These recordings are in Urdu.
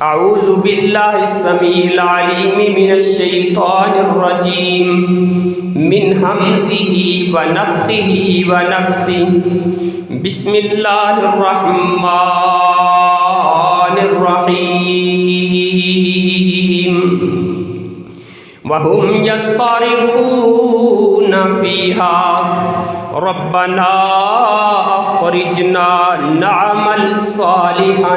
اعوذ باللہ السمیع العلیم من الشیطان الرجیم من ہمزہ ونفخہ ونفثہ بسم اللہ الرحمن الرحیم وهم يصطرخون فيها ربنا أخرجنا نعمل صالحا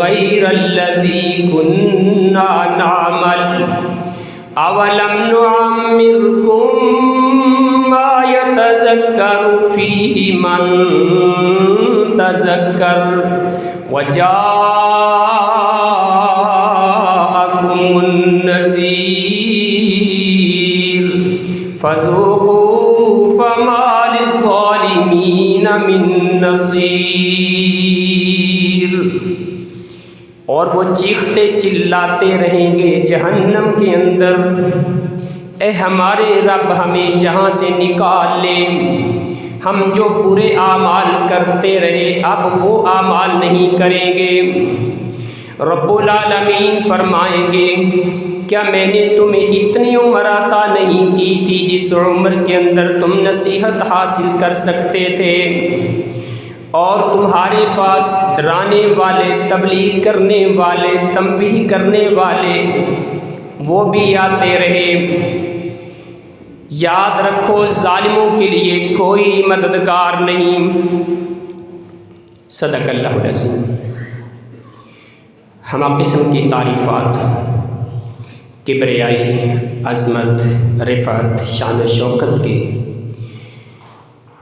غير الذي كنا نعمل أولم نعمركم ما يتذكر فيه من تذكر وجاءكم النذير فذوقوا فما للظالمین من نصیر۔ اور وہ چیختے چلاتے رہیں گے جہنم کے اندر، اے ہمارے رب ہمیں یہاں سے نکال لے، ہم جو برے اعمال کرتے رہے اب وہ اعمال نہیں کریں گے۔ رب العالمین فرمائیں گے کیا میں نے تمہیں اتنی عمر عطا نہیں کی تھی جس عمر کے اندر تم نصیحت حاصل کر سکتے تھے، اور تمہارے پاس ڈرانے والے، تبلیغ کرنے والے، تنبیہ کرنے والے وہ بھی آتے رہے۔ یاد رکھو ظالموں کے لیے کوئی مددگار نہیں۔ صدق اللہ العظیم۔ ہمہ قسم کی تعریفات، کبریائی، عظمت، رفعت، شان و شوکت کے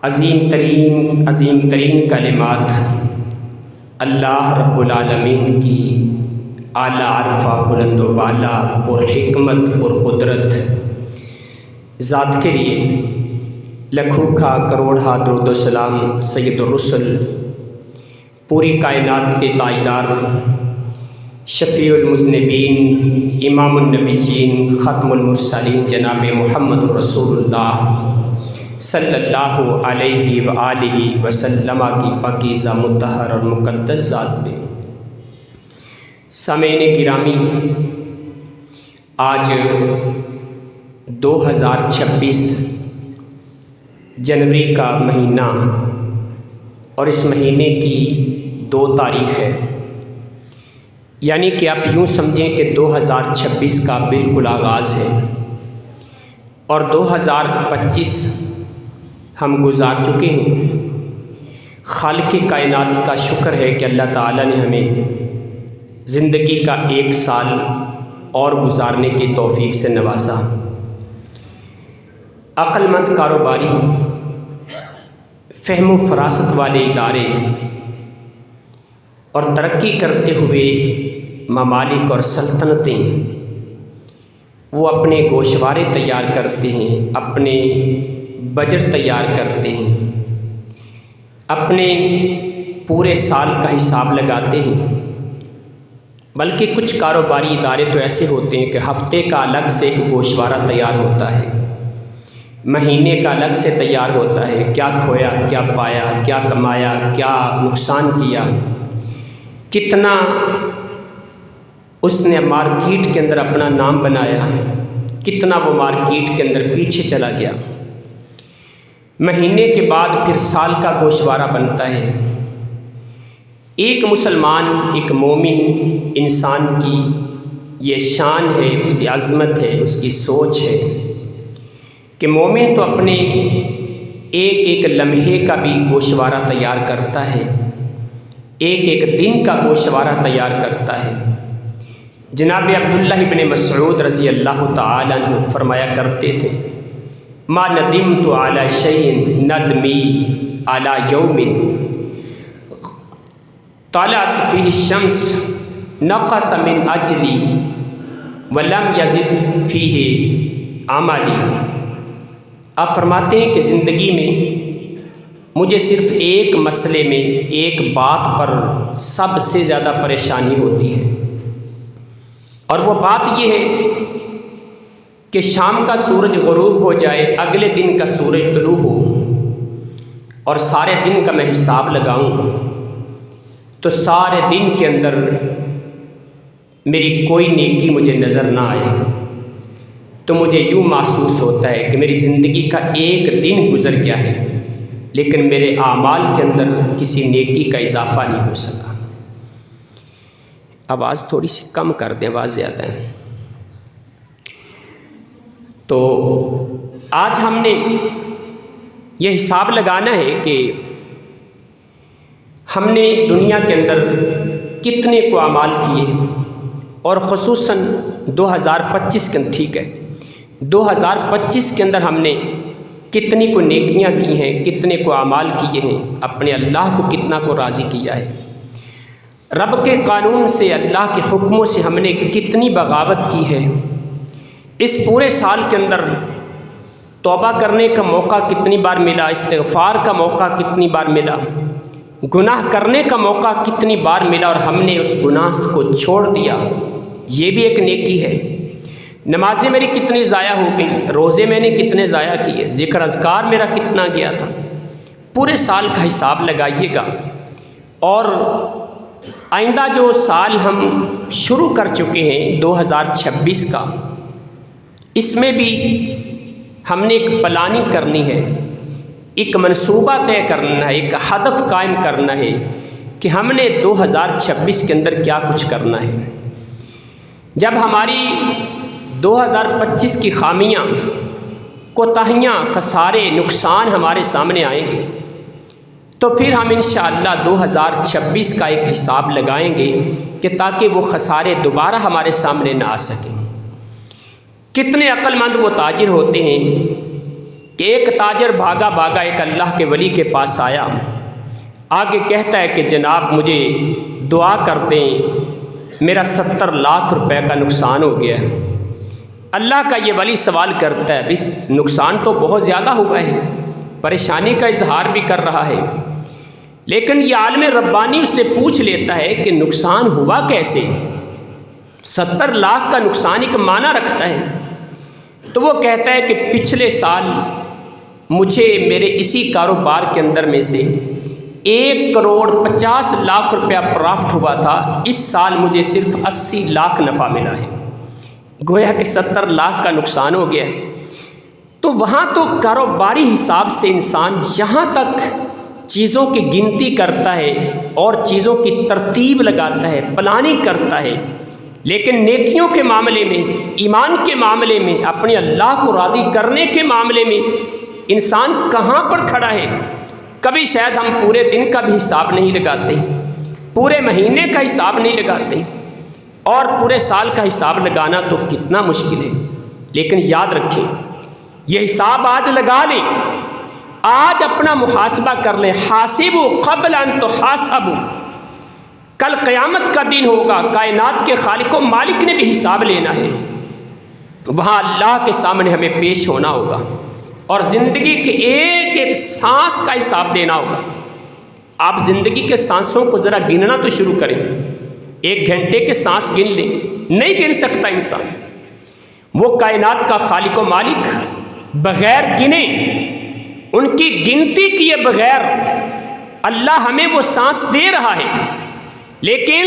عظیم ترین کلمات اللہ رب العالمین کی اعلیٰ عرفہ، بلند و بالا، پر حکمت، پر قدرت ذات کے لیے لاکھوں کا کروڑا درود و سلام سید الرسل، پوری کائنات کے تاجدار، شفیع المذنبین، امام النبیین، ختم المرسلین جناب محمد رسول اللہ صلی اللہ علیہ وآلہ وسلم کی پاکیزہ مطہر اور مقدس ذات میں۔ سامعین گرامی، آج 2026 جنوری کا مہینہ، اور اس مہینے کی 2 تاریخ ہے، یعنی کہ آپ یوں سمجھیں کہ 2026 کا بالکل آغاز ہے، اور 2025 ہم گزار چکے ہیں۔ خالق کائنات کا شکر ہے کہ اللہ تعالیٰ نے ہمیں زندگی کا 1 سال اور گزارنے کی توفیق سے نوازا۔ عقل مند کاروباری، فہم و فراست والے ادارے اور ترقی کرتے ہوئے ممالک اور سلطنتیں وہ اپنے گوشوارے تیار کرتے ہیں، اپنے بجٹ تیار کرتے ہیں، اپنے پورے سال کا حساب لگاتے ہیں۔ بلکہ کچھ کاروباری ادارے تو ایسے ہوتے ہیں کہ ہفتے کا الگ سے ایک گوشوارہ تیار ہوتا ہے، مہینے کا الگ سے تیار ہوتا ہے، کیا کھویا، کیا پایا، کیا کمایا، کیا نقصان کیا، کتنا اس نے مارکیٹ کے اندر اپنا نام بنایا، کتنا وہ مارکیٹ کے اندر پیچھے چلا گیا۔ مہینے کے بعد پھر سال کا گوشوارہ بنتا ہے۔ ایک مسلمان، ایک مومن انسان کی یہ شان ہے، اس کی عظمت ہے، اس کی سوچ ہے کہ مومن تو اپنے ایک ایک لمحے کا بھی گوشوارہ تیار کرتا ہے، ایک ایک دن کا گوشوارہ تیار کرتا ہے۔ جناب عبداللہ ابن مسعود رضی اللہ تعالیٰ عنہ فرمایا کرتے تھے، ما ندمت علی شیء ندمی علی یوم طلعت فیہ الشمس نقص من اجلی ولم یزد فیہ عملی۔ آپ فرماتے ہیں کہ زندگی میں مجھے صرف ایک مسئلے میں، ایک بات پر سب سے زیادہ پریشانی ہوتی ہے، اور وہ بات یہ ہے کہ شام کا سورج غروب ہو جائے، اگلے دن کا سورج طلوع ہو، اور سارے دن کا میں حساب لگاؤں تو سارے دن کے اندر میری کوئی نیکی مجھے نظر نہ آئے تو مجھے یوں محسوس ہوتا ہے کہ میری زندگی کا ایک دن گزر گیا ہے لیکن میرے اعمال کے اندر کسی نیکی کا اضافہ نہیں ہو سکا۔ آواز تھوڑی سی کم کر دیں، آواز زیادہ ہے۔ تو آج ہم نے یہ حساب لگانا ہے کہ ہم نے دنیا کے اندر کتنے کو اعمال کیے، اور خصوصاً 2025 کے اندر، ٹھیک ہے 2025 کے اندر ہم نے کتنی کو نیکیاں کی ہیں، کتنے کو اعمال کیے ہیں، اپنے اللہ کو کتنا کو راضی کیا ہے، رب کے قانون سے، اللہ کے حکموں سے ہم نے کتنی بغاوت کی ہے، اس پورے سال کے اندر توبہ کرنے کا موقع کتنی بار ملا، استغفار کا موقع کتنی بار ملا، گناہ کرنے کا موقع کتنی بار ملا اور ہم نے اس گناہ کو چھوڑ دیا، یہ بھی ایک نیکی ہے۔ نمازیں میری کتنی ضائع ہو گئی، روزے میں نے کتنے ضائع کیے، ذکر اذکار میرا کتنا گیا تھا، پورے سال کا حساب لگائیے گا۔ اور آئندہ جو سال ہم شروع کر چکے ہیں 2026 کا، اس میں بھی ہم نے ایک پلاننگ کرنی ہے، ایک منصوبہ طے کرنا ہے، ایک ہدف قائم کرنا ہے کہ ہم نے 2026 کے اندر کیا کچھ کرنا ہے۔ جب ہماری 2025 کی خامیاں، کوتاہیاں، خسارے، نقصان ہمارے سامنے آئیں گے تو پھر ہم انشاءاللہ 2026 کا ایک حساب لگائیں گے کہ تاکہ وہ خسارے دوبارہ ہمارے سامنے نہ آ سکیں۔ کتنے عقل مند وہ تاجر ہوتے ہیں کہ ایک تاجر بھاگا بھاگا ایک اللہ کے ولی کے پاس آیا، آگے کہتا ہے کہ جناب مجھے دعا کر دیں، میرا 70 لاکھ روپے کا نقصان ہو گیا ہے۔ اللہ کا یہ ولی سوال کرتا ہے، اس نقصان تو بہت زیادہ ہوا ہے، پریشانی کا اظہار بھی کر رہا ہے، لیکن یہ عالم ربانی اس سے پوچھ لیتا ہے کہ نقصان ہوا کیسے؟ 70 لاکھ کا نقصان ایک معنی رکھتا ہے۔ تو وہ کہتا ہے کہ پچھلے سال مجھے میرے اسی کاروبار کے اندر میں سے 1,50,00,000 روپیہ پرافٹ ہوا تھا، اس سال مجھے صرف 80 لاکھ نفع ملا ہے، گویا کہ 70 لاکھ کا نقصان ہو گیا۔ تو وہاں تو کاروباری حساب سے انسان جہاں تک چیزوں کی گنتی کرتا ہے اور چیزوں کی ترتیب لگاتا ہے، پلاننگ کرتا ہے، لیکن نیکیوں کے معاملے میں، ایمان کے معاملے میں، اپنے اللہ کو راضی کرنے کے معاملے میں انسان کہاں پر کھڑا ہے؟ کبھی شاید ہم پورے دن کا بھی حساب نہیں لگاتے، پورے مہینے کا حساب نہیں لگاتے، اور پورے سال کا حساب لگانا تو کتنا مشکل ہے۔ لیکن یاد رکھیں، یہ حساب آج لگا لیں، آج اپنا محاسبہ کر لیں، حاسبوا قبل ان تحاسبوا۔ کل قیامت کا دن ہوگا، کائنات کے خالق و مالک نے بھی حساب لینا ہے، وہاں اللہ کے سامنے ہمیں پیش ہونا ہوگا اور زندگی کے ایک ایک سانس کا حساب دینا ہوگا۔ آپ زندگی کے سانسوں کو ذرا گننا تو شروع کریں، 1 گھنٹے کے سانس گن لیں، نہیں گن سکتا انسان۔ وہ کائنات کا خالق و مالک بغیر گنے، ان کی گنتی کیے بغیر اللہ ہمیں وہ سانس دے رہا ہے، لیکن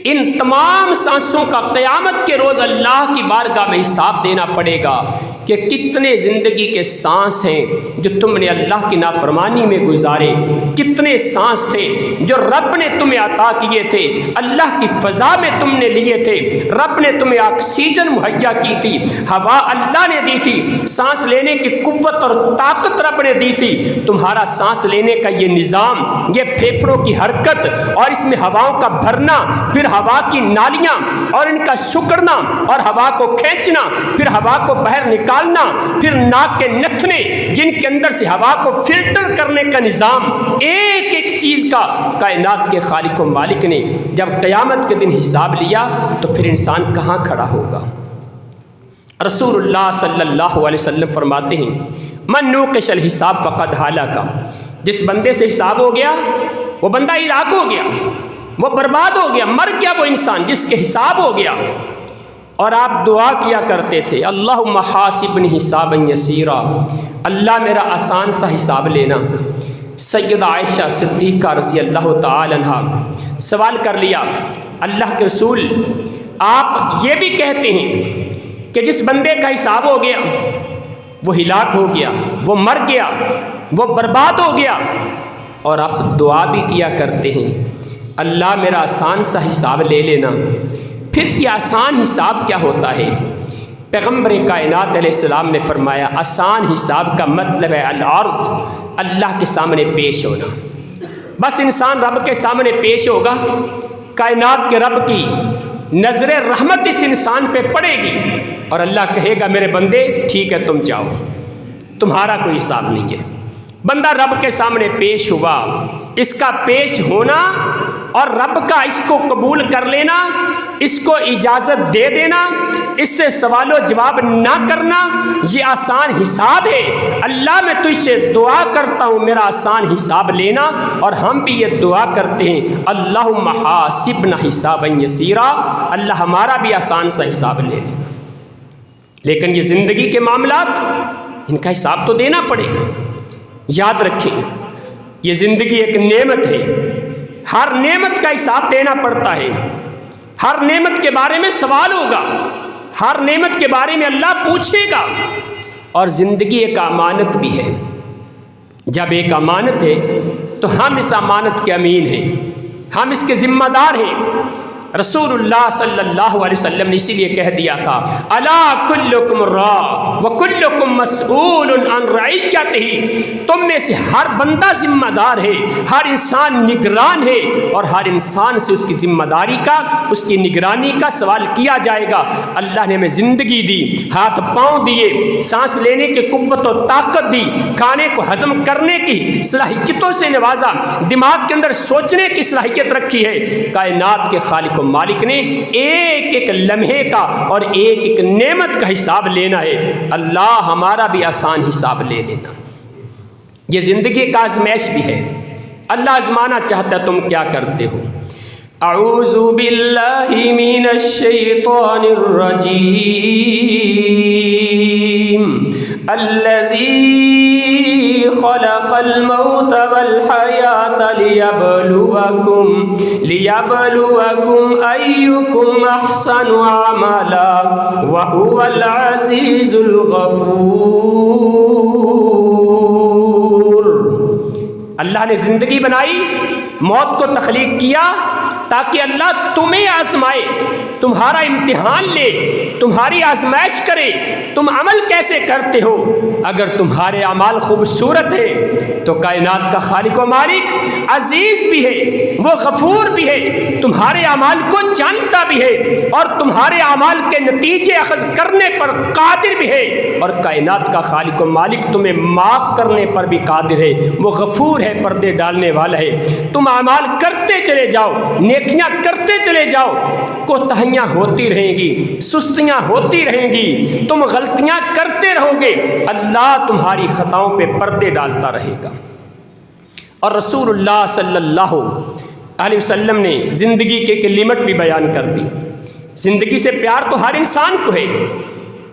ان تمام سانسوں کا قیامت کے روز اللہ کی بارگاہ میں حساب دینا پڑے گا کہ کتنے زندگی کے سانس ہیں جو تم نے اللہ کی نافرمانی میں گزارے، کتنے سانس تھے جو رب نے تمہیں عطا کیے تھے، اللہ کی فضا میں تم نے لیے تھے، رب نے تمہیں آکسیجن مہیا کی تھی، ہوا اللہ نے دی تھی، سانس لینے کی قوت اور طاقت رب نے دی تھی۔ تمہارا سانس لینے کا یہ نظام، یہ پھیپھڑوں کی حرکت اور اس میں ہواؤں کا بھرنا، پھر ہوا کی نالیاں اور ان کا سکڑنا اور ہوا کو کھینچنا، پھر ہوا کو باہر نکالنا، پھر ناک کے نتھنے جن کے اندر سے ہوا کو فلٹر کرنے کا نظام، ایک ایک چیز کا کائنات کے خالق و مالک نے جب قیامت کے دن حساب لیا تو پھر انسان کہاں کھڑا ہوگا؟ رسول اللہ صلی اللہ علیہ وسلم فرماتے ہیں، من نوقش الحساب فقد ہلاک، جس بندے سے حساب ہو گیا وہ بندہ ہلاک ہو گیا، وہ برباد ہو گیا، مر گیا وہ انسان جس کے حساب ہو گیا۔ اور آپ دعا کیا کرتے تھے، اللہم حاسبنی حسابا یسیرا، اللہ میرا آسان سا حساب لینا۔ سیدہ عائشہ صدیقہ رضی اللہ تعالی عنہ سوال کر لیا، اللہ کے رسول آپ یہ بھی کہتے ہیں کہ جس بندے کا حساب ہو گیا وہ ہلاک ہو گیا، وہ مر گیا، وہ برباد ہو گیا، اور آپ دعا بھی کیا کرتے ہیں اللہ میرا آسان سا حساب لے لینا۔ پھر یہ آسان حساب کیا ہوتا ہے؟ پیغمبر کائنات علیہ السلام نے فرمایا آسان حساب کا مطلب ہے العرض، اللہ کے سامنے پیش ہونا۔ بس انسان رب کے سامنے پیش ہوگا، کائنات کے رب کی نظر رحمت اس انسان پہ پڑے گی اور اللہ کہے گا میرے بندے ٹھیک ہے تم جاؤ، تمہارا کوئی حساب نہیں ہے۔ بندہ رب کے سامنے پیش ہوا، اس کا پیش ہونا اور رب کا اس کو قبول کر لینا، اس کو اجازت دے دینا، اس سے سوال و جواب نہ کرنا، یہ آسان حساب ہے۔ اللہ میں تجھ سے دعا کرتا ہوں میرا آسان حساب لینا، اور ہم بھی یہ دعا کرتے ہیں اللہم حاسبنا حسابا یسیرا، اللہ ہمارا بھی آسان سا حساب لے لینا۔ لیکن یہ زندگی کے معاملات، ان کا حساب تو دینا پڑے گا۔ یاد رکھیں یہ زندگی ایک نعمت ہے، ہر نعمت کا حساب دینا پڑتا ہے، ہر نعمت کے بارے میں سوال ہوگا، ہر نعمت کے بارے میں اللہ پوچھے گا۔ اور زندگی ایک امانت بھی ہے، جب ایک امانت ہے تو ہم اس امانت کے امین ہیں، ہم اس کے ذمہ دار ہیں۔ رسول اللہ صلی اللہ علیہ وسلم نے اسی لیے کہہ دیا تھا الا کلکم راع وکلکم مسئول عن رعیتہ، تم میں سے ہر بندہ ذمہ دار ہے، ہر انسان نگران ہے، اور ہر انسان سے اس کی ذمہ داری کا، اس کی نگرانی کا سوال کیا جائے گا۔ اللہ نے ہمیں زندگی دی، ہاتھ پاؤں دیے، سانس لینے کی قوت و طاقت دی، کھانے کو ہضم کرنے کی صلاحیتوں سے نوازا، دماغ کے اندر سوچنے کی صلاحیت رکھی ہے۔ کائنات کے خالق و مالک نے ایک ایک لمحے کا اور ایک ایک نعمت کا حساب لینا ہے۔ اللہ ہمارا بھی آسان حساب لے لینا۔ یہ زندگی کا آزمائش بھی ہے، اللہ آزمانا چاہتا ہے تم کیا کرتے ہو۔ اعوذ باللہ من الشیطان الرجیم الذی خلق الموت والحیاة لیبلوکم ایکم احسن عملا وہو العزیز الغفور۔ اللہ نے زندگی بنائی، موت کو تخلیق کیا تاکہ اللہ تمہیں آزمائے، تمہارا امتحان لے، تمہاری آزمائش کرے تم عمل کیسے کرتے ہو۔ اگر تمہارے اعمال خوبصورت ہے تو کائنات کا خالق و مالک عزیز بھی ہے، وہ غفور بھی ہے، تمہارے اعمال کو جانتا بھی ہے، اور تمہارے اعمال کے نتیجے اخذ کرنے پر قادر بھی ہے، اور کائنات کا خالق و مالک تمہیں معاف کرنے پر بھی قادر ہے، وہ غفور ہے، پردے ڈالنے والا ہے۔ تم اعمال کرتے چلے جاؤ، نیکیاں کرتے چلے جاؤ، کوتاہیاں ہوتی رہیں گی، سستیاں ہوتی رہیں گی، تم غلطیاں کرتے رہو گے، اللہ تمہاری خطاؤں پہ پردے ڈالتا رہے گا۔ اور رسول اللہ صلی اللہ علیہ وسلم نے زندگی کے لمٹ بھی بیان کر دی۔ زندگی سے پیار تو ہر انسان کو ہے،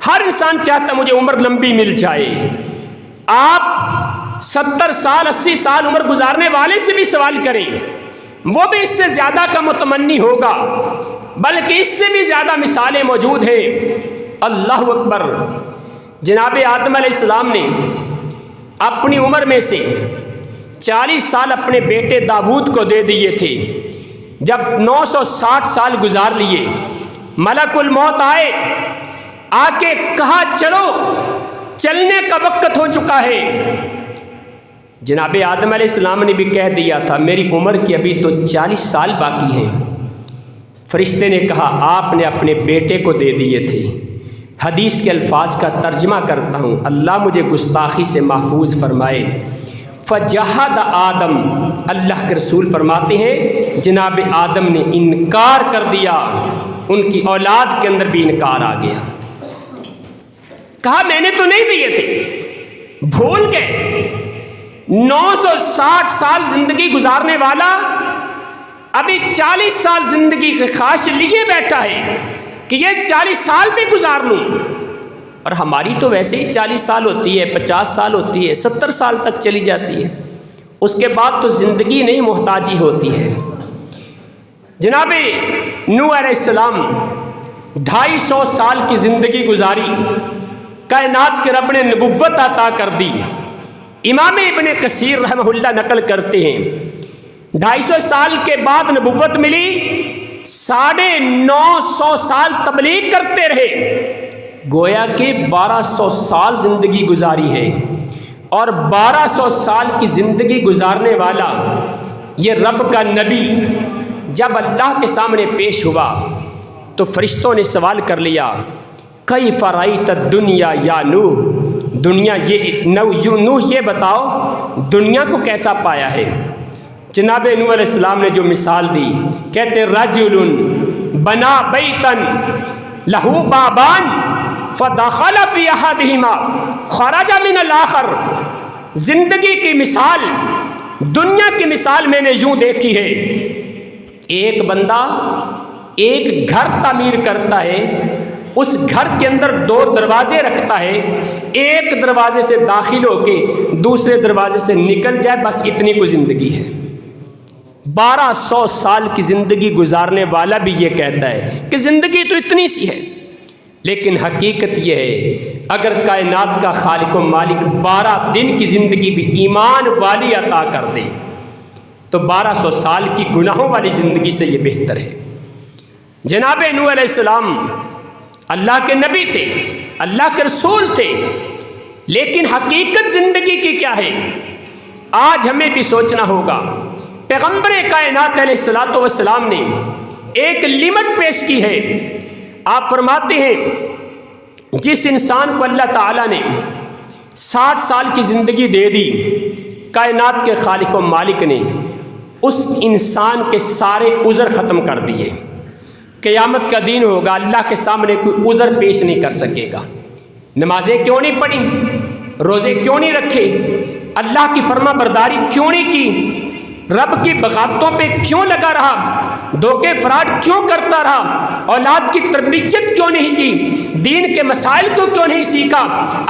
ہر انسان چاہتا مجھے عمر لمبی مل جائے۔ آپ 70 سال 80 سال عمر گزارنے والے سے بھی سوال کریں، وہ بھی اس سے زیادہ کا متمنی ہوگا، بلکہ اس سے بھی زیادہ مثالیں موجود ہیں۔ اللہ اکبر۔ جناب آدم علیہ السلام نے اپنی عمر میں سے 40 سال اپنے بیٹے داؤد کو دے دیے تھے۔ جب 960 سال گزار لیے، ملک الموت آئے، آ کے کہا چلو، چلنے کا وقت ہو چکا ہے۔ جناب آدم علیہ السلام نے بھی کہہ دیا تھا میری عمر کی ابھی تو 40 سال باقی ہیں۔ فرشتے نے کہا آپ نے اپنے بیٹے کو دے دیے تھے۔ حدیث کے الفاظ کا ترجمہ کرتا ہوں، اللہ مجھے گستاخی سے محفوظ فرمائے۔ فجحد آدم، اللہ کے رسول فرماتے ہیں جناب آدم نے انکار کر دیا، ان کی اولاد کے اندر بھی انکار آ گیا۔ کہا میں نے تو نہیں دیے تھے، بھول گئے۔ 960 سال زندگی گزارنے والا ابھی 40 سال زندگی کی خواہش لیے بیٹھا ہے کہ یہ 40 سال بھی گزار لوں، اور ہماری تو ویسے ہی 40 سال ہوتی ہے، 50 سال ہوتی ہے، 70 سال تک چلی جاتی ہے، اس کے بعد تو زندگی نہیں محتاجی ہوتی ہے۔ جناب نوح علیہ السلام 250 سال کی زندگی گزاری، کائنات کے رب نے نبوت عطا کر دی۔ امام ابن کثیر رحمہ اللہ نقل کرتے ہیں 250 سال کے بعد نبوت ملی، 950 سال تبلیغ کرتے رہے، گویا کہ 1200 سال زندگی گزاری ہے۔ اور 1200 سال کی زندگی گزارنے والا یہ رب کا نبی جب اللہ کے سامنے پیش ہوا تو فرشتوں نے سوال کر لیا، کیف رأیت الدنیا یا نوح، نوح یہ بتاؤ دنیا کو کیسا پایا ہے؟ جناب نوح علیہ السلام نے جو مثال دی، کہتے رجل بنا بیتن لہو بابان فدخل فی احدہما خرج من الاخر۔ زندگی کی مثال، دنیا کی مثال میں نے یوں دیکھی ہے، ایک بندہ ایک گھر تعمیر کرتا ہے، اس گھر کے اندر 2 دروازے رکھتا ہے، ایک دروازے سے داخل ہو کے دوسرے دروازے سے نکل جائے، بس اتنی کوئی زندگی ہے۔ 1200 سال کی زندگی گزارنے والا بھی یہ کہتا ہے کہ زندگی تو اتنی سی ہے، لیکن حقیقت یہ ہے اگر کائنات کا خالق و مالک 12 دن کی زندگی بھی ایمان والی عطا کر دے تو 1200 سال کی گناہوں والی زندگی سے یہ بہتر ہے۔ جناب نوح علیہ السلام اللہ کے نبی تھے، اللہ کے رسول تھے، لیکن حقیقت زندگی کی کیا ہے آج ہمیں بھی سوچنا ہوگا۔ پیغمبر کائنات علیہ الصلوۃ والسلام نے ایک لمٹ پیش کی ہے۔ آپ فرماتے ہیں جس انسان کو اللہ تعالیٰ نے 60 سال کی زندگی دے دی، کائنات کے خالق و مالک نے اس انسان کے سارے عذر ختم کر دیے۔ قیامت کا دن ہوگا، اللہ کے سامنے کوئی عذر پیش نہیں کر سکے گا۔ نمازیں کیوں نہیں پڑھی، روزے کیوں نہیں رکھے، اللہ کی فرما برداری کیوں نہیں کی، رب کی بغاوتوں پہ کیوں لگا رہا، دھوکے فراڈ کیوں کرتا رہا، اولاد کی تربیت کیوں نہیں کی، دین کے مسائل کو کیوں نہیں سیکھا،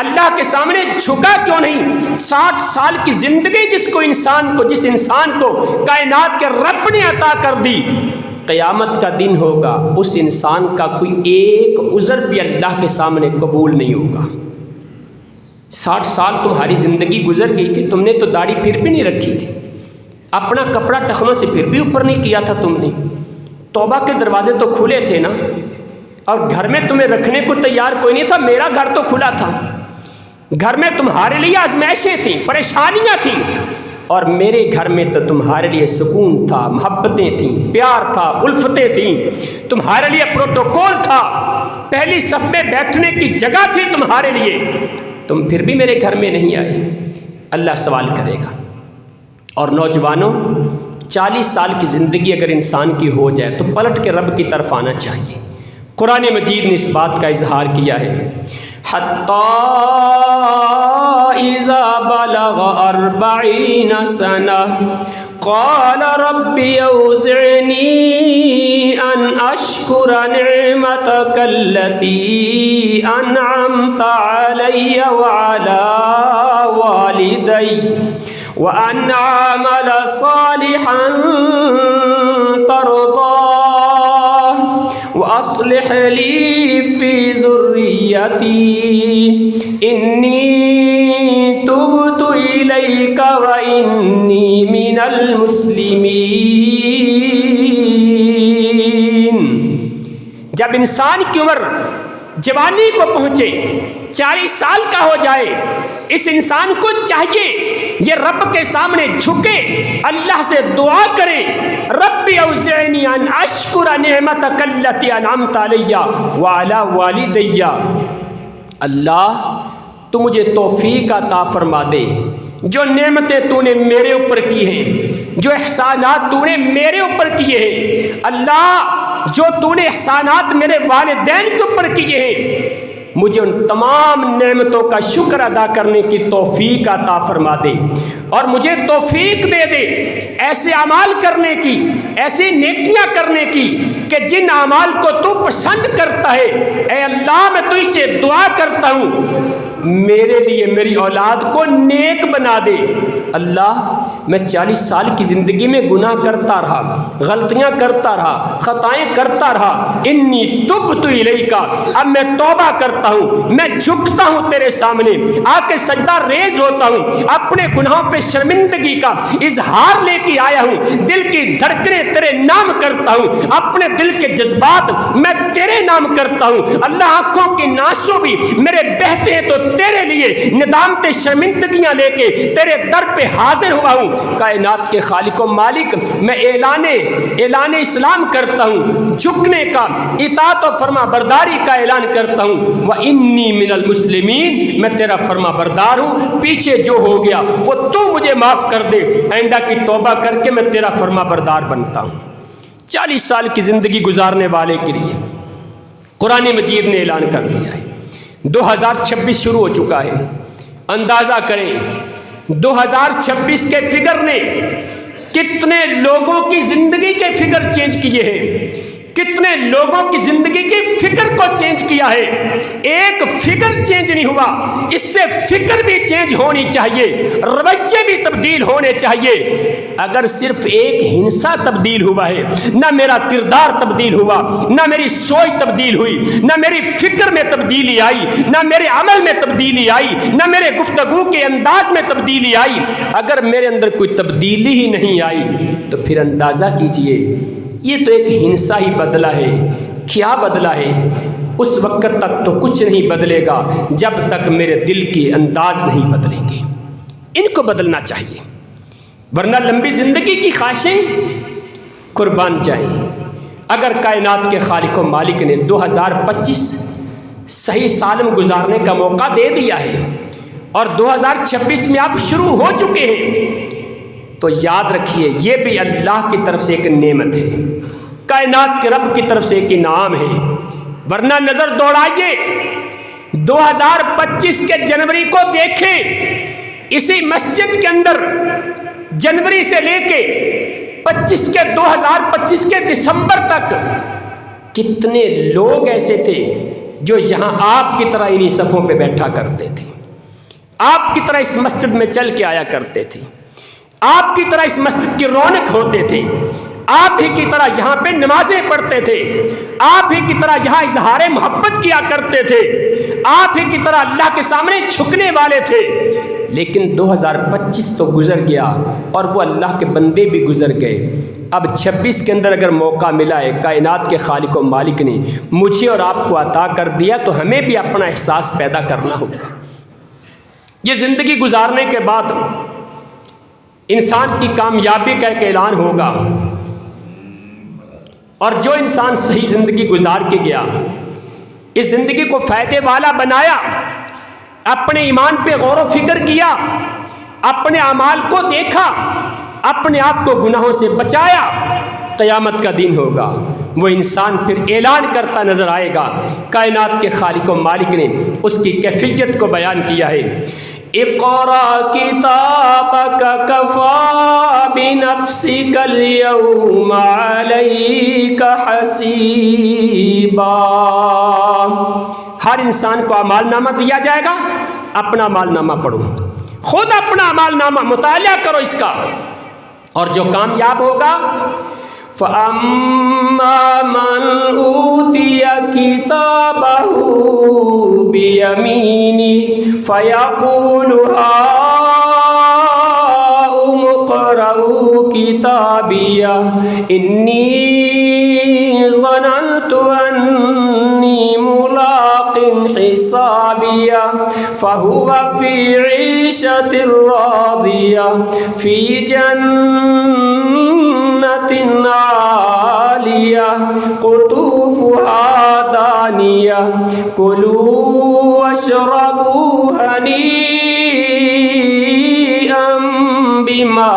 اللہ کے سامنے جھکا کیوں نہیں۔ 60 سال کی زندگی جس انسان کو کائنات کے رب نے عطا کر دی، قیامت کا دن ہوگا اس انسان کا کوئی ایک عذر بھی اللہ کے سامنے قبول نہیں ہوگا۔ 60 سال تمہاری زندگی گزر گئی تھی، تم نے تو داڑھی پھر بھی نہیں رکھی تھی، اپنا کپڑا ٹخنوں سے پھر بھی اوپر نہیں کیا تھا تم نے، توبہ کے دروازے تو کھلے تھے نا، اور گھر میں تمہیں رکھنے کو تیار کوئی نہیں تھا، میرا گھر تو کھلا تھا، گھر میں تمہارے لیے آزمائشیں تھیں، پریشانیاں تھیں، اور میرے گھر میں تو تمہارے لیے سکون تھا، محبتیں تھیں، پیار تھا، الفتیں تھیں، تمہارے لیے پروٹوکول تھا، پہلی صف میں بیٹھنے کی جگہ تھی تمہارے لیے، تم پھر بھی میرے گھر میں نہیں آئے۔ اللہ سوال کرے گا۔ اور نوجوانوں، 40 سال کی زندگی اگر انسان کی ہو جائے تو پلٹ کے رب کی طرف آنا چاہیے۔ قرآن مجید نے اس بات کا اظہار کیا ہے، حَتَّى إِذَا بَلَغَ 40 سَنَةً قَالَ رَبِّ أَوْزِعْنِي أَنْ أَشْكُرَ نِعْمَتَكَ الَّتِي أَنْعَمْتَ عَلَيَّ وَعَلَى وَالِدَيَّ وَأَنْ أَعْمَلَ صَالِحًا تَرْضَاهُ وَأَصْلِحْ لِي فِي ذُرِّيَّتِي إِنِّي تُبْتُ إِلَيْكَ وَإِنِّي مِنَ الْمُسْلِمِينَ۔ جب انسان کی عمر جوانی کو پہنچے، 40 سال کا ہو جائے، اس انسان کو چاہیے یہ رب کے سامنے جھکے، اللہ سے دعا کرے، رب اوزعنی ان اشکر نعمتک التی انعمت علی وعلی والدی، اللہ تو مجھے توفیق عطا فرما دے، جو نعمتیں تو نے میرے اوپر کی ہیں، جو احسانات تو نے میرے اوپر کیے ہیں، اللہ جو تو نے احسانات میرے والدین کے اوپر کیے ہیں، مجھے ان تمام نعمتوں کا شکر ادا کرنے کی توفیق عطا فرما دے۔ اور مجھے توفیق دے دے ایسے اعمال کرنے کی، ایسی نیکیاں کرنے کی کہ جن اعمال کو تو پسند کرتا ہے۔ اے اللہ میں تجھ سے دعا کرتا ہوں میرے لیے میری اولاد کو نیک بنا دے۔ اللہ میں 40 سال کی زندگی میں گناہ کرتا رہا، غلطیاں کرتا رہا، خطائیں کرتا رہا، انی تبت الیک، اب میں توبہ کرتا ہوں، میں جھکتا ہوں تیرے سامنے آ کے سجدہ ریز ہوتا ہوں، اپنے گناہوں پہ شرمندگی کا اظہار لے کے آیا ہوں، دل کی دھڑکنیں تیرے نام کرتا ہوں، اپنے دل کے جذبات میں تیرے نام کرتا ہوں۔ اللہ آنکھوں کی ناسوں بھی میرے بہتے ہیں تو تیرے لیے ندامت شرمندگیاں لے کے تیرے در پہ حاضر ہوا ہوں۔ کائنات کے خالق و مالک میں اعلان اسلام کرتا ہوں، جھکنے کا، اطاعت و فرما برداری کا اعلان کرتا ہوں۔ وَإِنِّي مِنَ الْمُسْلِمِينَ، میں تیرا فرما بردار ہوں، پیچھے جو ہو گیا وہ تو مجھے معاف کر دے، آئندہ کی توبہ کر کے میں تیرا فرما بردار بنتا ہوں۔ 40 سال کی زندگی گزارنے والے کے لیے قرآن مجید نے اعلان کر دیا ہے 2026 شروع ہو چکا ہے۔ اندازہ کریں 2026 کے فگر نے کتنے لوگوں کی زندگی کے فگر چینج کیے ہیں، کتنے لوگوں کی زندگی کی فکر کو چینج کیا ہے۔ ایک فکر چینج نہیں ہوا، اس سے فکر بھی چینج ہونی چاہیے، رویے بھی تبدیل ہونے چاہیے۔ اگر صرف ایک ہنسا تبدیل ہوا ہے، نہ میرا کردار تبدیل ہوا، نہ میری سوچ تبدیل ہوئی، نہ میری فکر میں تبدیلی آئی، نہ میرے عمل میں تبدیلی آئی، نہ میرے گفتگو کے انداز میں تبدیلی آئی، اگر میرے اندر کوئی تبدیلی ہی نہیں آئی تو پھر اندازہ کیجئے یہ تو ایک ہنسا ہی بدلا ہے۔ کیا بدلا ہے؟ اس وقت تک تو کچھ نہیں بدلے گا جب تک میرے دل کے انداز نہیں بدلیں گے۔ ان کو بدلنا چاہیے، ورنہ لمبی زندگی کی خواہشیں قربان جائیں۔ اگر کائنات کے خالق و مالک نے 2025 صحیح سالم گزارنے کا موقع دے دیا ہے اور 2026 میں آپ شروع ہو چکے ہیں تو یاد رکھیے یہ بھی اللہ کی طرف سے ایک نعمت ہے، کائنات کے رب کی طرف سے ایک انعام ہے۔ ورنہ نظر دوڑائیے 2025 کے جنوری کو دیکھیں، اسی مسجد کے اندر جنوری سے لے کے 2025 کے دسمبر تک کتنے لوگ ایسے تھے جو یہاں آپ کی طرح انہی صفوں پہ بیٹھا کرتے تھے، آپ کی طرح اس مسجد میں چل کے آیا کرتے تھے، آپ کی طرح اس مسجد کی رونق ہوتے تھے، آپ ہی کی طرح یہاں پہ نمازیں پڑھتے تھے، آپ ہی کی طرح یہاں اظہار محبت کیا کرتے تھے، آپ ہی کی طرح اللہ کے سامنے جھکنے والے تھے۔ لیکن 2025 تو گزر گیا اور وہ اللہ کے بندے بھی گزر گئے۔ اب 26 کے اندر اگر موقع ملا ہے، کائنات کے خالق و مالک نے مجھے اور آپ کو عطا کر دیا تو ہمیں بھی اپنا احساس پیدا کرنا ہوگا۔ یہ زندگی گزارنے کے بعد انسان کی کامیابی کا ایک اعلان ہوگا، اور جو انسان صحیح زندگی گزار کے گیا، اس زندگی کو فائدے والا بنایا، اپنے ایمان پہ غور و فکر کیا، اپنے اعمال کو دیکھا، اپنے آپ کو گناہوں سے بچایا، قیامت کا دن ہوگا وہ انسان پھر اعلان کرتا نظر آئے گا۔ کائنات کے خالق و مالک نے اس کی کیفیت کو بیان کیا ہے، اقرأ کتابک کفی بنفسک اليوم علیک حسیبا۔ ہر انسان کو اعمال نامہ دیا جائے گا، اپنا اعمال نامہ پڑھو، خود اپنا اعمال نامہ مطالعہ کرو اس کا، اور جو کامیاب ہوگا فَأَمَّا مَنْ أُوتِيَ كِتَابَهُ بِيَمِينِهِ فَيَقُولُ هَاؤُمُ اقْرَءُوا كِتَابِيَهْ إِنِّي ظَنَنْتُ أَنِّي مُلَاقٍ حِسَابِيَهْ فَهُوَ فِي عِيشَةٍ رَاضِيَةٍ فِي جَنَّةٍ عَالِيَةٍ قُطُوفُهَا دَانِيَةٌ كُلُوا وَاشْرَبُوا هَنِيئًا بِمَا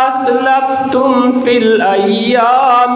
أَسْلَفْتُمْ فِي الْأَيَّامِ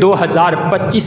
2025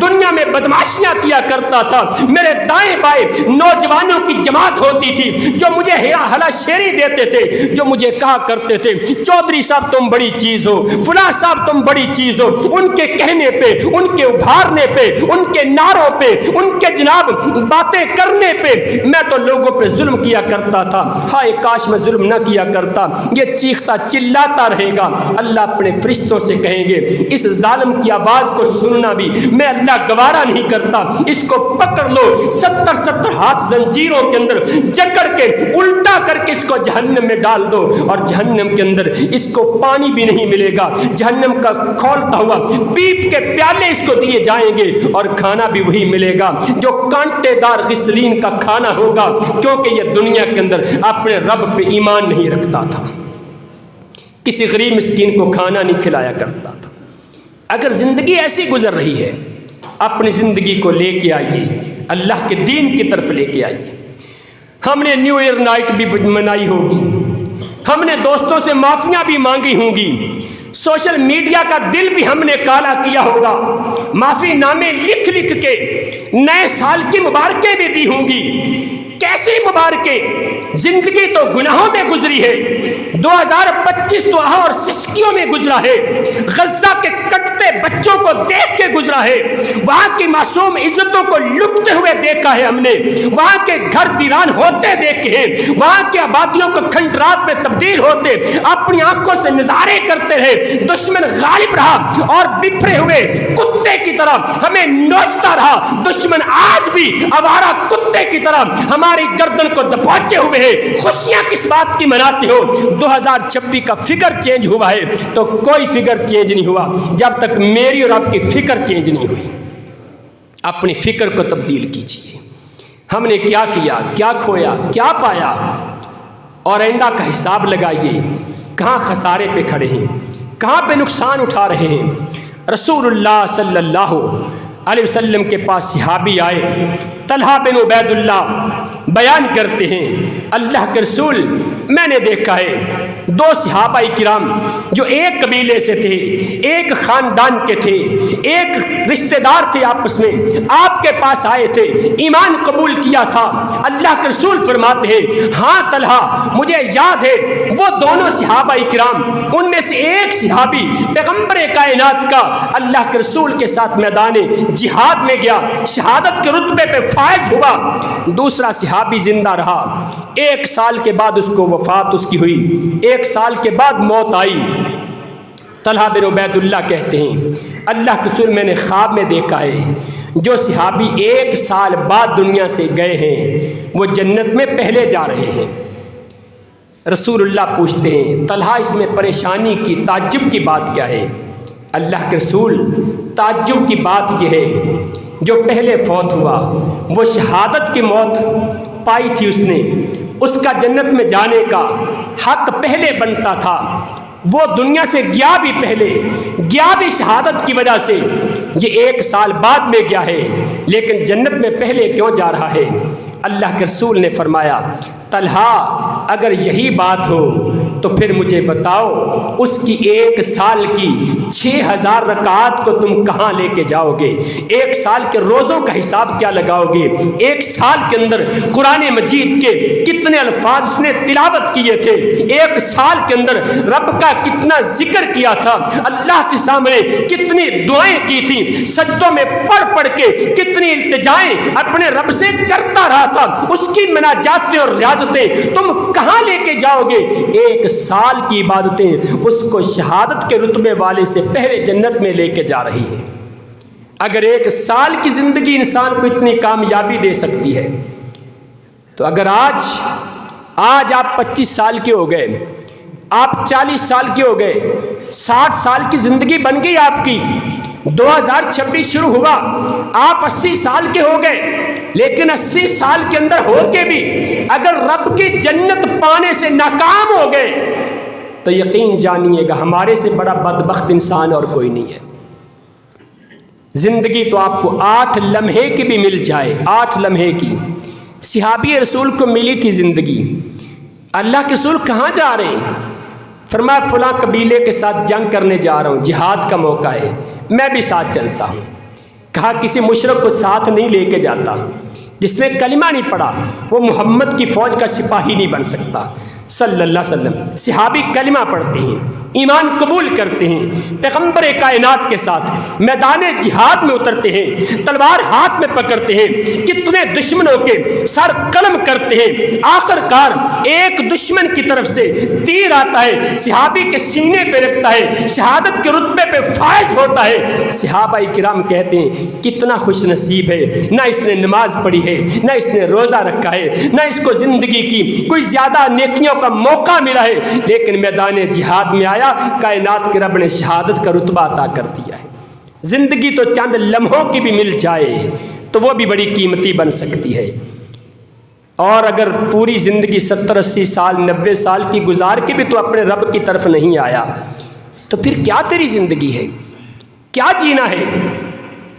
دنیا میں بدماشیاں کیا کرتا تھا، میرے دائیں بائیں نوجوانوں کی جماعت ہوتی تھی جو مجھے ہلا شیری دیتے تھے، جو مجھے کہا کرتے تھے چودھری صاحب تم بڑی چیز ہو، فلاں صاحب تم بڑی چیز ہو، ان کے کہنے پہ، ان کے ابھارنے پہ، ان کے نعروں پہ، ان کے جناب باتیں کرنے پہ میں تو لوگوں پہ ظلم کیا کرتا تھا۔ ہائے کاش میں ظلم نہ کیا کرتا، یہ چیختا چلاتا رہے گا۔ اللہ اپنے فرشتوں سے کہیں گے اس ظالم کی آواز کو سننا بھی میں اللہ گوارا نہیں کرتا، اس کو پکڑ لو، 70 ہاتھ زنجیروں کے اندر جکڑ کے الٹا کر کے اس کو جہنم میں ڈال دو، اور جہنم کے اندر اس کو پانی بھی نہیں ملے گا، جہنم کا کھولتا ہوا پیپ کے پیالے اس کو دیے جائیں گے، اور کھانا بھی وہی ملے گا جو کانٹے دار غسلین کا کھانا ہوگا، کیونکہ یہ دنیا کے اندر اپنے رب پہ ایمان نہیں رکھتا تھا، کسی غریب مسکین کو کھانا نہیں کھلایا کرتا تھا۔ اگر زندگی ایسی گزر رہی ہے، اپنی زندگی کو لے کے آئیے، اللہ کے دین کی طرف لے کے آئیے۔ ہم نے نیو ایئر نائٹ بھی منائی ہوگی، ہم نے دوستوں سے معافیاں بھی مانگی ہوں گی، سوشل میڈیا کا دل بھی ہم نے کالا کیا ہوگا، معافی نامے لکھ لکھ کے نئے سال کی مبارکیں بھی دی ہوں گی۔ کیسی مبارکیں؟ زندگی تو گناہوں میں گزری ہے، 2025 تو آہا اور سسکیوں میں گزرا ہے، غزہ کے کٹتے بچوں کو دیکھ کے گزرا ہے، وہاں کی معصوم عزتوں کو لٹتے ہوئے دیکھا ہے ہم نے، وہاں کے گھر ویران ہوتے دیکھے ہیں، وہاں کی آبادیوں کو کھنڈرات میں تبدیل ہوتے اپنی آنکھوں سے نظارے کرتے رہے، دشمن غالب رہا اور بپھرے ہوئے کتے کی طرح ہمیں نوچتا رہا، دشمن آج بھی آوارہ کتے کی طرح ہماری گردن کو دبوچے ہوئے ہیں۔ خوشیاں کس بات کی مناتے ہو؟ 2026 کا فکر چینج ہوا ہے تو کوئی فکر چینج نہیں ہوا جب تک میری اور آپ کی فکر چینج نہیں ہوئی۔ اپنی فکر کو تبدیل کیجیے، ہم نے کیا کیا، کیا کھویا، کیا پایا، اور آئندہ کا حساب لگائیے، کہاں خسارے پہ کھڑے ہیں، کہاں پہ نقصان اٹھا رہے ہیں۔ رسول اللہ صلی اللہ علیہ وسلم کے پاس صحابی آئے، طلحہ بن عبید اللہ بیان کرتے ہیں، اللہ کے رسول میں نے دیکھا ہے 2 صحابہ کرام جو ایک قبیلے سے تھے، ایک خاندان کے تھے، ایک رشتہ دار تھے، آپس میں آپ کے پاس آئے تھے، ایمان قبول کیا تھا۔ اللہ کے رسول فرماتے ہیں ہاں طلحہ مجھے یاد ہے وہ دونوں صحابہ کرام، ان میں سے ایک صحابی پیغمبر کائنات کا اللہ کے رسول کے ساتھ میدان جہاد میں گیا، شہادت کے رتبے پہ فائز ہوا، دوسرا صحابی زندہ رہا، 1 سال کے بعد اس کو وفات اس کی ہوئی، 1 سال کے بعد موت آئی۔ طلحہ بن عبید اللہ کہتے ہیں اللہ کے رسول میں نے خواب میں دیکھا ہے جو صحابی 1 سال بعد دنیا سے گئے ہیں وہ جنت میں پہلے جا رہے ہیں۔ رسول اللہ پوچھتے ہیں طلحہ اس میں پریشانی کی تعجب کی بات کیا ہے؟ اللہ کے رسول تعجب کی بات یہ ہے جو پہلے فوت ہوا وہ شہادت کی موت پائی تھی، اس نے اس کا جنت میں جانے کا حق پہلے بنتا تھا، وہ دنیا سے گیا بھی پہلے، گیا بھی شہادت کی وجہ سے، یہ 1 سال بعد میں گیا ہے لیکن جنت میں پہلے کیوں جا رہا ہے؟ اللہ کے رسول نے فرمایا طلحہ اگر یہی بات ہو تو پھر مجھے بتاؤ اس کی 1 سال کی 6000 رکعات کو تم کہاں لے کے جاؤ گے؟ 1 سال کے روزوں کا حساب کیا لگاؤ گے؟ 1 سال کے اندر قرآن مجید کے کتنے الفاظ اس نے تلاوت کیے تھے؟ 1 سال کے اندر رب کا کتنا ذکر کیا تھا؟ اللہ کے سامنے کتنی دعائیں کی تھی؟ سجدوں میں پڑھ پڑھ کے کتنی التجائیں اپنے رب سے کرتا رہا تھا؟ اس کی مناجاتیں اور ریاضتیں تم کہاں لے کے جاؤ گے؟ 1 سال کی عبادتیں اس کو شہادت کے رتبے والے سے پہلے جنت میں لے کے جا رہی ہیں۔ اگر 1 سال کی زندگی انسان کو اتنی کامیابی دے سکتی ہے تو اگر آج آپ 25 سال کے ہو گئے، آپ 40 سال کے ہو گئے، 60 سال کی زندگی بن گئی آپ کی، 2026 شروع ہوا، آپ 80 سال کے ہو گئے، لیکن 80 سال کے اندر ہو کے بھی اگر رب کی جنت پانے سے ناکام ہو گئے تو یقین جانیے گا ہمارے سے بڑا بدبخت انسان اور کوئی نہیں ہے۔ زندگی تو آپ کو 8 لمحے کی بھی مل جائے، 8 لمحے کی، صحابی رسول کو ملی تھی زندگی۔ اللہ کے رسول کہاں جا رہے ہیں؟ فرمایا فلاں قبیلے کے ساتھ جنگ کرنے جا رہا ہوں، جہاد کا موقع ہے، میں بھی ساتھ چلتا ہوں۔ کہا کسی مشرک کو ساتھ نہیں لے کے جاتا، جس نے کلمہ نہیں پڑھا وہ محمد کی فوج کا سپاہی نہیں بن سکتا صلی اللہ علیہ وسلم۔ صحابی کلمہ پڑھتے ہیں، ایمان قبول کرتے ہیں، پیغمبر کائنات کے ساتھ میدان جہاد میں اترتے ہیں، تلوار ہاتھ میں پکڑتے ہیں، کتنے دشمنوں کے سر قلم کرتے ہیں، آخر کار ایک دشمن کی طرف سے تیر آتا ہے، صحابی کے سینے پہ رکھتا ہے، شہادت کے رتبے پہ فائز ہوتا ہے۔ صحابہ کرام کہتے ہیں کتنا خوش نصیب ہے، نہ اس نے نماز پڑھی ہے، نہ اس نے روزہ رکھا ہے، نہ اس کو زندگی کی کوئی زیادہ نیکیوں کا موقع ملا ہے، لیکن میدان جہاد میں آیا، کائنات کے رب نے شہادت کا رتبہ عطا کر دیا ہے۔ زندگی تو چند لمحوں کی بھی مل جائے تو وہ بھی بڑی قیمتی بن سکتی ہے، اور اگر پوری زندگی 70-80 سال 90 سال کی گزار کے بھی تو اپنے رب کی طرف نہیں آیا تو پھر کیا تیری زندگی ہے؟ کیا جینا ہے؟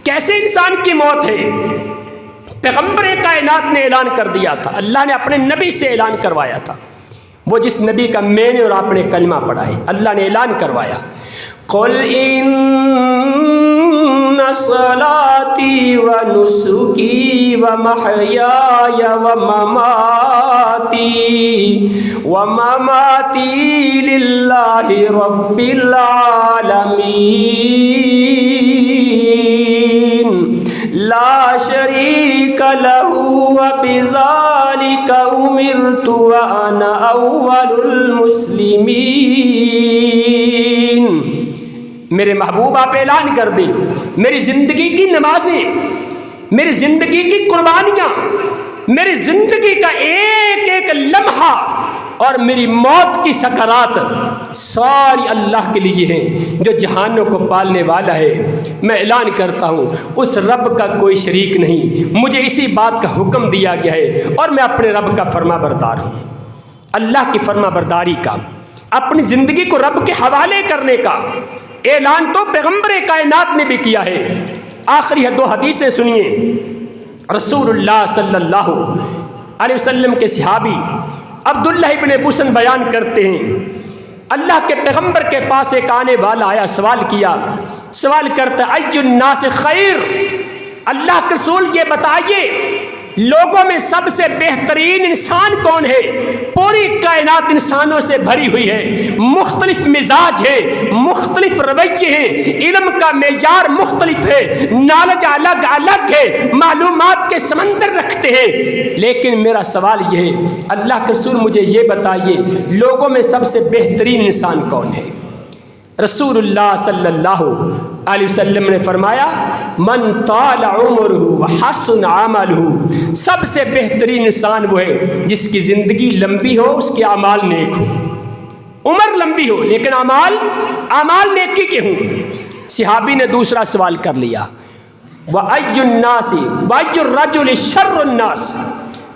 کیسے انسان کی موت ہے؟ پیغمبر کائنات نے اعلان کر دیا تھا، اللہ نے اپنے نبی سے اعلان کروایا تھا، وہ جس نبی کا میں نے اور آپ نے کلمہ پڑھا ہے، اللہ نے اعلان کروایا، قُلْ إِنَّ صَلَاتِي وَنُسُكِي وَمَحْيَايَ وَمَمَاتِي لِلَّهِ رَبِّ الْعَالَمِينَ لَا شَرِيكَ لَهُ وَبِذَلِكَ أُمِرْتُ وَأَنَا أَوَّلُ الْمُسْلِمِينَ۔ میرے محبوب آپ اعلان کر دیں، میری زندگی کی نمازیں، میری زندگی کی قربانیاں، میری زندگی کا ایک ایک لمحہ اور میری موت کی سکرات ساری اللہ کے لیے ہیں جو جہانوں کو پالنے والا ہے۔ میں اعلان کرتا ہوں اس رب کا کوئی شریک نہیں، مجھے اسی بات کا حکم دیا گیا ہے اور میں اپنے رب کا فرما بردار ہوں۔ اللہ کی فرما برداری کا، اپنی زندگی کو رب کے حوالے کرنے کا اعلان تو پیغمبر کائنات نے بھی کیا ہے۔ آخری 2 حدیثیں سنیے۔ رسول اللہ صلی اللہ علیہ وسلم کے صحابی عبداللہ ابن بسن بیان کرتے ہیں، اللہ کے پیغمبر کے پاس ایک آنے والا آیا، سوال کرتا ای الناس خیر، اللہ کے رسول یہ بتائیے لوگوں میں سب سے بہترین انسان کون ہے؟ پوری کائنات انسانوں سے بھری ہوئی ہے، مختلف مزاج ہے، مختلف رویے ہیں، علم کا معیار مختلف ہے، نالج الگ الگ ہے، معلومات کے سمندر رکھتے ہیں، لیکن میرا سوال یہ ہے اللہ کے رسول مجھے یہ بتائیے لوگوں میں سب سے بہترین انسان کون ہے؟ رسول اللہ صلی اللہ علیہ وسلم نے فرمایا من طال عمرہ وحسن عملہ، سب سے بہترین انسان وہ ہے جس کی زندگی لمبی ہو، اس کے اعمال نیک ہو، عمر لمبی ہو لیکن اعمال نیکی کے ہوں۔ صحابی نے دوسرا سوال کر لیا وَأَيُّ النَّاسِ وَأَيُّ الرَّجُلِ شَرُّ النَّاسِ،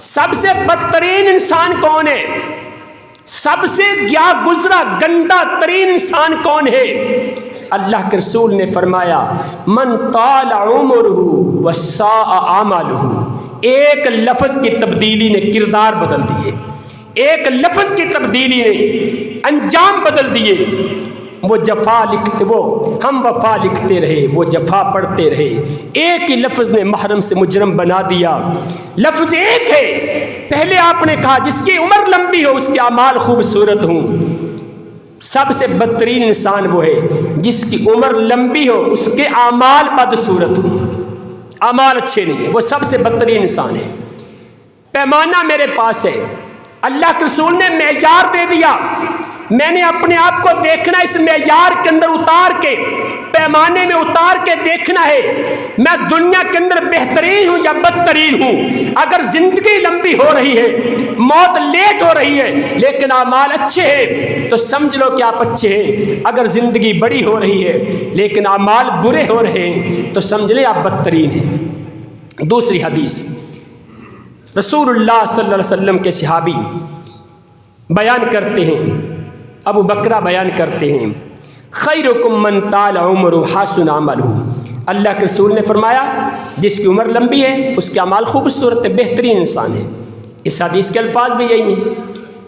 سب سے بدترین انسان کون ہے؟ سب سے گیا گزرا گندا ترین انسان کون ہے؟ اللہ کے رسول نے فرمایا من طال عمرہ وساء عملہ، ایک لفظ کی تبدیلی نے کردار بدل دیے، ایک لفظ کی تبدیلی نے انجام بدل دیے۔ وہ جفا لکھتے، وہ ہم وفا لکھتے رہے، وہ جفا پڑھتے رہے، ایک ہی لفظ نے محرم سے مجرم بنا دیا۔ لفظ ایک ہے، پہلے آپ نے کہا جس کی عمر لمبی ہو اس کے اعمال خوبصورت ہوں، سب سے بدترین انسان وہ ہے جس کی عمر لمبی ہو اس کے اعمال بدصورت ہوں، اعمال اچھے نہیں ہیں، وہ سب سے بدترین انسان ہے۔ پیمانہ میرے پاس ہے، اللہ کے رسول نے معیار دے دیا، میں نے اپنے آپ کو دیکھنا، اس معیار کے اندر اتار کے، پیمانے میں اتار کے دیکھنا ہے میں دنیا کے اندر بہترین ہوں یا بدترین ہوں۔ اگر زندگی لمبی ہو رہی ہے، موت لیٹ ہو رہی ہے لیکن اعمال اچھے ہیں تو سمجھ لو کہ آپ اچھے ہیں، اگر زندگی بڑی ہو رہی ہے لیکن اعمال برے ہو رہے ہیں تو سمجھ لیں آپ بدترین ہیں۔ دوسری حدیث رسول اللہ صلی اللہ علیہ وسلم کے صحابی بیان کرتے ہیں، ابو بکرہ بیان کرتے ہیں خیرکم من طال عمرہ حسن عملہ، اللہ کے رسول نے فرمایا جس کی عمر لمبی ہے اس کے اعمال خوبصورت ہے، بہترین انسان ہے۔ اس حدیث کے الفاظ بھی یہی ہیں،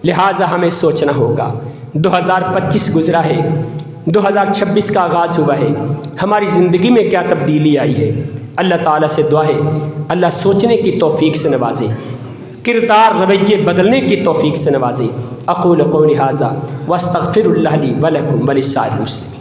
لہٰذا ہمیں سوچنا ہوگا 2025 گزرا ہے، 2026 کا آغاز ہوا ہے، ہماری زندگی میں کیا تبدیلی آئی ہے؟ اللہ تعالیٰ سے دعا ہے اللہ سوچنے کی توفیق سے نوازے، کردار رویے بدلنے کی توفیق سے نوازے۔ اقول قولی ھذا واستغفر اللہ لی ولکم ولسائر المسلمین۔